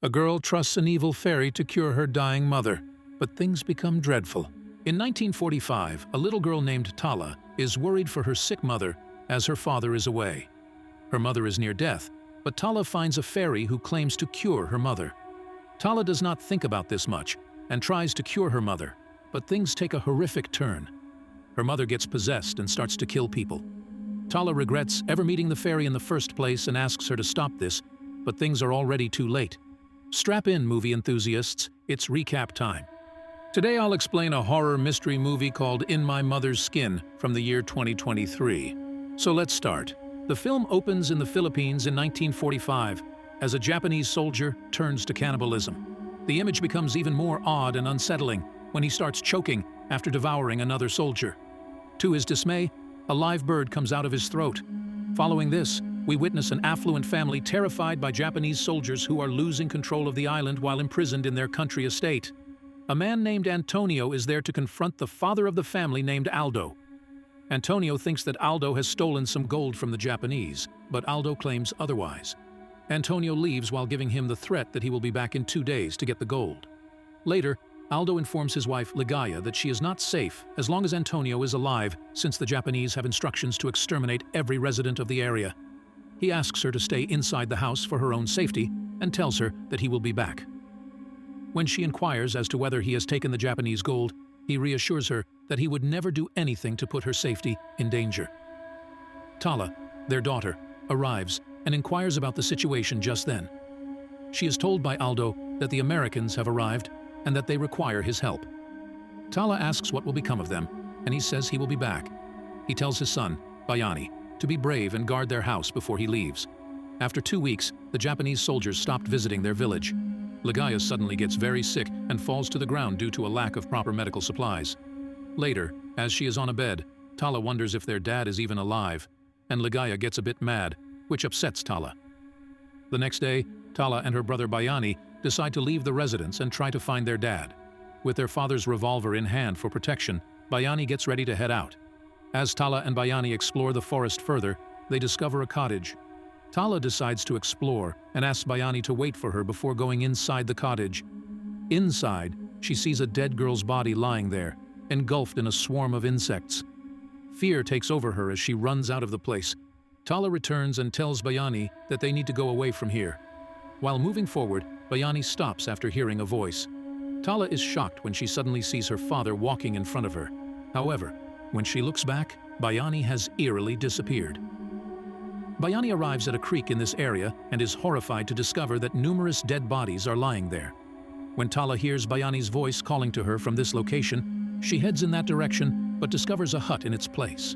A girl trusts an evil fairy to cure her dying mother, but things become dreadful. In 1945, a little girl named Tala is worried for her sick mother as her father is away. Her mother is near death, but Tala finds a fairy who claims to cure her mother. Tala does not think about this much and tries to cure her mother, but things take a horrific turn. Her mother gets possessed and starts to kill people. Tala regrets ever meeting the fairy in the first place and asks her to stop this, but things are already too late. Strap in, movie enthusiasts, it's recap time. Today I'll explain a horror mystery movie called In My Mother's Skin from the year 2023. So let's start. The film opens in the Philippines in 1945 as a Japanese soldier turns to cannibalism. The image becomes even more odd and unsettling when he starts choking after devouring another soldier. To his dismay, a live bird comes out of his throat. Following this, we witness an affluent family terrified by Japanese soldiers who are losing control of the island while imprisoned in their country estate. A man named Antonio is there to confront the father of the family named Aldo. Antonio thinks that Aldo has stolen some gold from the Japanese, but Aldo claims otherwise. Antonio leaves while giving him the threat that he will be back in 2 days to get the gold. Later, Aldo informs his wife Ligaya that she is not safe as long as Antonio is alive, since the Japanese have instructions to exterminate every resident of the area. He asks her to stay inside the house for her own safety and tells her that he will be back. When she inquires as to whether he has taken the Japanese gold, he reassures her that he would never do anything to put her safety in danger. Tala, their daughter, arrives and inquires about the situation just then. She is told by Aldo that the Americans have arrived and that they require his help. Tala asks what will become of them, and he says he will be back. He tells his son, Bayani, to be brave and guard their house before he leaves. After 2 weeks, the Japanese soldiers stopped visiting their village. Ligaya suddenly gets very sick and falls to the ground due to a lack of proper medical supplies. Later, as she is on a bed, Tala wonders if their dad is even alive, and Ligaya gets a bit mad, which upsets Tala. The next day, Tala and her brother Bayani decide to leave the residence and try to find their dad. With their father's revolver in hand for protection, Bayani gets ready to head out. As Tala and Bayani explore the forest further, they discover a cottage. Tala decides to explore and asks Bayani to wait for her before going inside the cottage. Inside, she sees a dead girl's body lying there, engulfed in a swarm of insects. Fear takes over her as she runs out of the place. Tala returns and tells Bayani that they need to go away from here. While moving forward, Bayani stops after hearing a voice. Tala is shocked when she suddenly sees her father walking in front of her. However, when she looks back, Bayani has eerily disappeared. Bayani arrives at a creek in this area and is horrified to discover that numerous dead bodies are lying there. When Tala hears Bayani's voice calling to her from this location, she heads in that direction but discovers a hut in its place.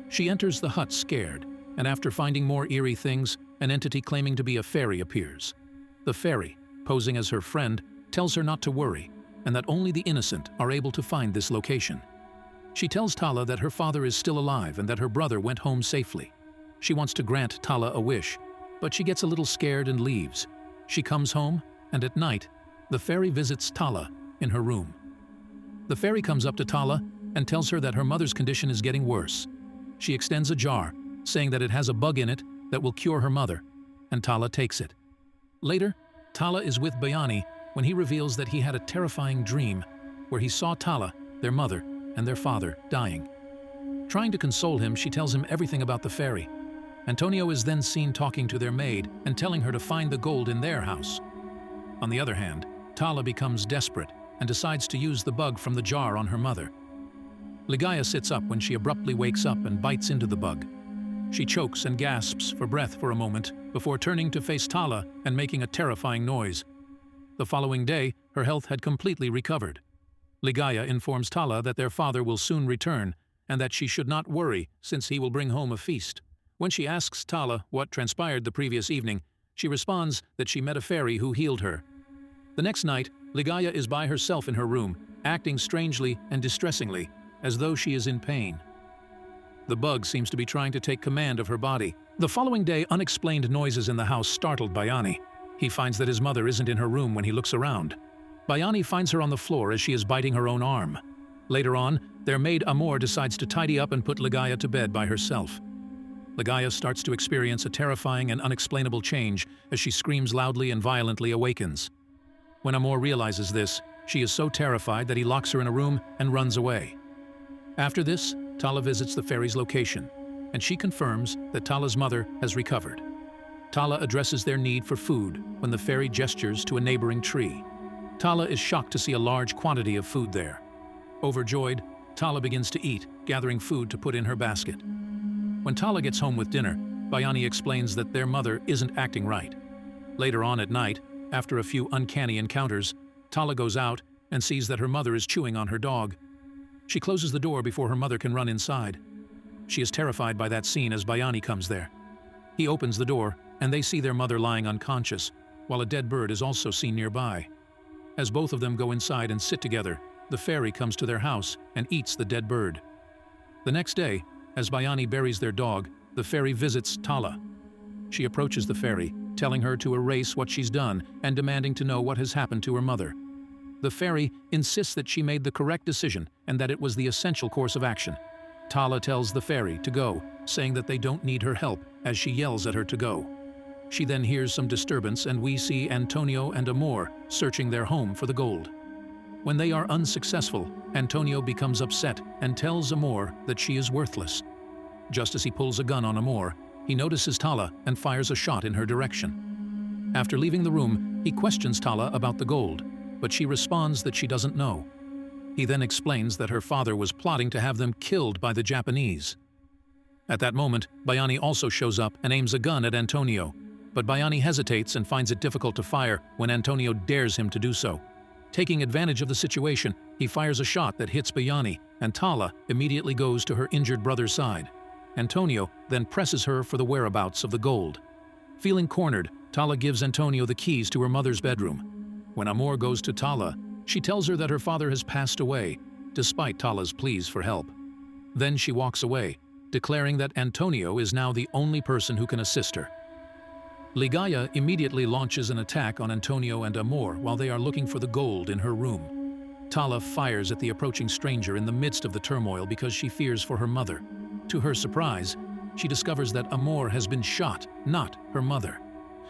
She enters the hut scared, and after finding more eerie things, an entity claiming to be a fairy appears. The fairy, posing as her friend, tells her not to worry and that only the innocent are able to find this location. She tells Tala that her father is still alive and that her brother went home safely. She wants to grant Tala a wish, but she gets a little scared and leaves. She comes home, and at night, the fairy visits Tala in her room. The fairy comes up to Tala and tells her that her mother's condition is getting worse. She extends a jar, saying that it has a bug in it that will cure her mother, and Tala takes it. Later, Tala is with Bayani when he reveals that he had a terrifying dream where he saw Tala, their mother, and their father dying. Trying to console him, she tells him everything about the fairy. Antonio is then seen talking to their maid and telling her to find the gold in their house. On the other hand, Tala becomes desperate and decides to use the bug from the jar on her mother. Ligaya sits up when she abruptly wakes up and bites into the bug. She chokes and gasps for breath for a moment before turning to face Tala and making a terrifying noise. The following day, her health had completely recovered. Ligaya informs Tala that their father will soon return and that she should not worry since he will bring home a feast. When she asks Tala what transpired the previous evening, she responds that she met a fairy who healed her. The next night, Ligaya is by herself in her room, acting strangely and distressingly, as though she is in pain. The bug seems to be trying to take command of her body. The following day, unexplained noises in the house startled Bayani. He finds that his mother isn't in her room when he looks around. Bayani finds her on the floor as she is biting her own arm. Later on, their maid Amor decides to tidy up and put Ligaya to bed by herself. Ligaya starts to experience a terrifying and unexplainable change as she screams loudly and violently awakens. When Amor realizes this, she is so terrified that he locks her in a room and runs away. After this, Tala visits the fairy's location, and she confirms that Tala's mother has recovered. Tala addresses their need for food when the fairy gestures to a neighboring tree. Tala is shocked to see a large quantity of food there. Overjoyed, Tala begins to eat, gathering food to put in her basket. When Tala gets home with dinner, Bayani explains that their mother isn't acting right. Later on at night, after a few uncanny encounters, Tala goes out and sees that her mother is chewing on her dog. She closes the door before her mother can run inside. She is terrified by that scene as Bayani comes there. He opens the door, and they see their mother lying unconscious, while a dead bird is also seen nearby. As both of them go inside and sit together, the fairy comes to their house and eats the dead bird. The next day, as Bayani buries their dog, the fairy visits Tala. She approaches the fairy, telling her to erase what she's done and demanding to know what has happened to her mother. The fairy insists that she made the correct decision and that it was the essential course of action. Tala tells the fairy to go, saying that they don't need her help as she yells at her to go. She then hears some disturbance and we see Antonio and Amor searching their home for the gold. When they are unsuccessful, Antonio becomes upset and tells Amor that she is worthless. Just as he pulls a gun on Amor, he notices Tala and fires a shot in her direction. After leaving the room, he questions Tala about the gold, but she responds that she doesn't know. He then explains that her father was plotting to have them killed by the Japanese. At that moment, Bayani also shows up and aims a gun at Antonio, but Bayani hesitates and finds it difficult to fire when Antonio dares him to do so. Taking advantage of the situation, he fires a shot that hits Bayani, and Tala immediately goes to her injured brother's side. Antonio then presses her for the whereabouts of the gold. Feeling cornered, Tala gives Antonio the keys to her mother's bedroom. When Amor goes to Tala, she tells her that her father has passed away, despite Tala's pleas for help. Then she walks away, declaring that Antonio is now the only person who can assist her. Ligaya immediately launches an attack on Antonio and Amor while they are looking for the gold in her room. Tala fires at the approaching stranger in the midst of the turmoil because she fears for her mother. To her surprise, she discovers that Amor has been shot, not her mother.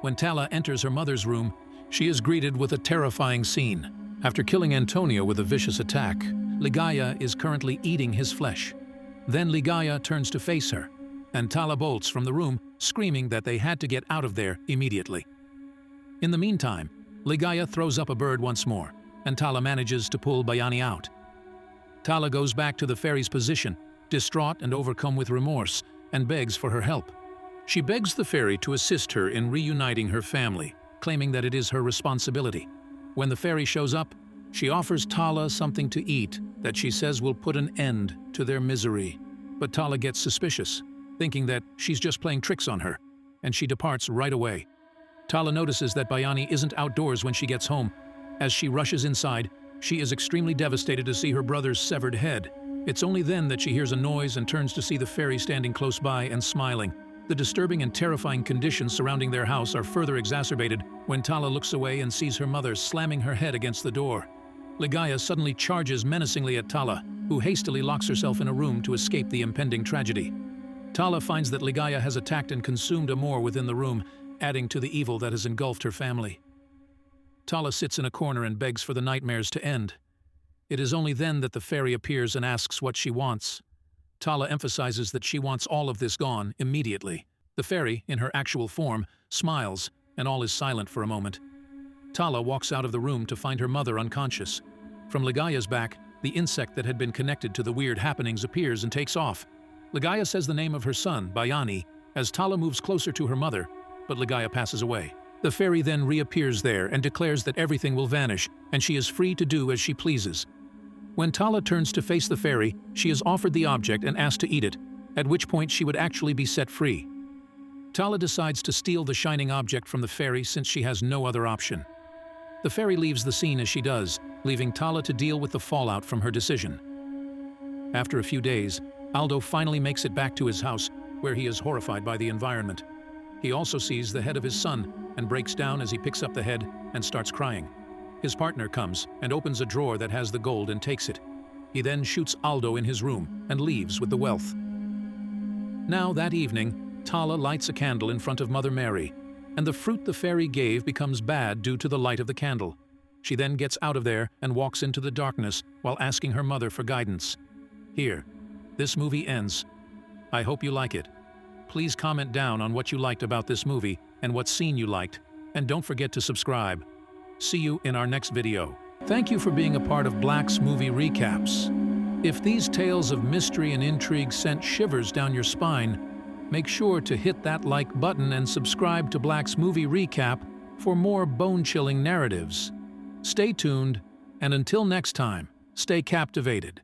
When Tala enters her mother's room, she is greeted with a terrifying scene. After killing Antonio with a vicious attack, Ligaya is currently eating his flesh. Then Ligaya turns to face her, and Tala bolts from the room, screaming that they had to get out of there immediately. In the meantime, Ligaya throws up a bird once more, and Tala manages to pull Bayani out. Tala goes back to the fairy's position, distraught and overcome with remorse, and begs for her help. She begs the fairy to assist her in reuniting her family, claiming that it is her responsibility. When the fairy shows up, she offers Tala something to eat that she says will put an end to their misery. But Tala gets suspicious, thinking that she's just playing tricks on her, and she departs right away. Tala notices that Bayani isn't outdoors when she gets home. As she rushes inside, she is extremely devastated to see her brother's severed head. It's only then that she hears a noise and turns to see the fairy standing close by and smiling. The disturbing and terrifying conditions surrounding their house are further exacerbated when Tala looks away and sees her mother slamming her head against the door. Ligaya suddenly charges menacingly at Tala, who hastily locks herself in a room to escape the impending tragedy. Tala finds that Ligaya has attacked and consumed Amor within the room, adding to the evil that has engulfed her family. Tala sits in a corner and begs for the nightmares to end. It is only then that the fairy appears and asks what she wants. Tala emphasizes that she wants all of this gone immediately. The fairy, in her actual form, smiles, and all is silent for a moment. Tala walks out of the room to find her mother unconscious. From Ligaya's back, the insect that had been connected to the weird happenings appears and takes off. Ligaya says the name of her son, Bayani, as Tala moves closer to her mother, but Ligaya passes away. The fairy then reappears there and declares that everything will vanish, and she is free to do as she pleases. When Tala turns to face the fairy, she is offered the object and asked to eat it, at which point she would actually be set free. Tala decides to steal the shining object from the fairy since she has no other option. The fairy leaves the scene as she does, leaving Tala to deal with the fallout from her decision. After a few days, Aldo finally makes it back to his house, where he is horrified by the environment. He also sees the head of his son and breaks down as he picks up the head and starts crying. His partner comes and opens a drawer that has the gold and takes it. He then shoots Aldo in his room and leaves with the wealth. Now, that evening, Tala lights a candle in front of Mother Mary, and the fruit the fairy gave becomes bad due to the light of the candle. She then gets out of there and walks into the darkness while asking her mother for guidance. Here, this movie ends. I hope you like it. Please comment down on what you liked about this movie and what scene you liked, and don't forget to subscribe. See you in our next video. Thank you for being a part of Black's Movie Recaps. If these tales of mystery and intrigue sent shivers down your spine, make sure to hit that like button and subscribe to Black's Movie Recap for more bone-chilling narratives. Stay tuned, and until next time, stay captivated.